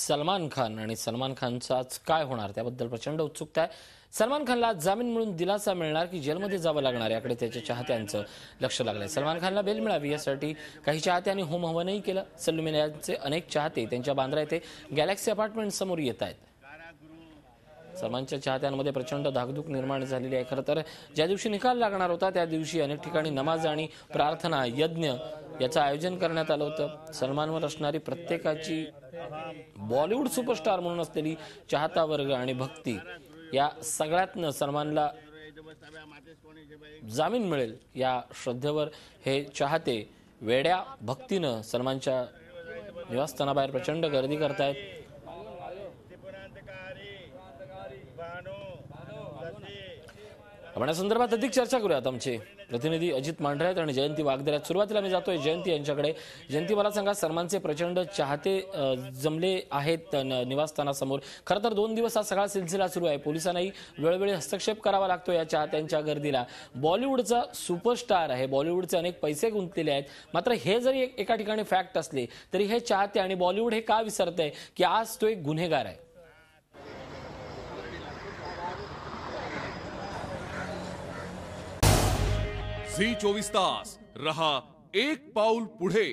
सलमान खान आणि सलमान खानचाच काय होणार त्याबद्दल प्रचंड उत्सुकता आहे। सलमान खानला जामीन मिळून दिलासा मिळणार की जेलमध्ये जावं लागणार याकडे त्याच्या चाहत्यांचं लक्ष लागलंय। सलमान खानला बेल मिळावी यासाठी काही चाहत्यांनी होम हवनही केलं। सल्लू मियाँचे अनेक चाहते त्यांच्या बांद्रा येथे गॅलेक्सी अपार्टमेंट समोर येत आहेत। सलमानच्या चाहत्यांमध्ये प्रचंड धाकधूक निर्माण झालेली आहे। खरं तर ज्या दिवशी निकाल लागणार होता त्या दिवशी अनेक ठिकाणी नमाज आणि प्रार्थना यज्ञ याचं आयोजन करण्यात आलं होतं। सलमानवर असणारी प्रत्येकाची बॉलिवूड सुपरस्टार म्हणून असलेली चाहता वर्ग आणि भक्ती या सगळ्यातनं सलमानला जामीन मिळेल या श्रद्धेवर हे चाहते वेड्या भक्तीनं सलमानच्या निवासस्थानाबाहेर प्रचंड गर्दी करतायत। आपण या संदर्भात अधिक चर्चा करूयात। आमचे प्रतिनिधी अजित मांढरे आहेत आणि जयंती वागदरे आहेत। सुरुवातीला मी जातोय जयंती यांच्याकडे। जयंती, मला सांगा, सलमानचे प्रचंड चाहते जमले आहेत निवासस्थानासमोर। खरं तर 2 दिवस हा सगळा सिलसिला सुरू आहे। पोलिसांनाही वेळोवेळी हस्तक्षेप करावा लागतो या चाहत्यांच्या गर्दीला। बॉलिवूडचा सुपरस्टार आहे, बॉलिवूडचे अनेक पैसे गुंतलेले आहेत। मात्र हे जरी एका ठिकाणी फॅक्ट असले तरी हे चाहते आणि बॉलिवूड हे का विसरतंय की आज तो एक गुन्हेगार आहे? झी 24 तास रहा एक पाऊल पुढे।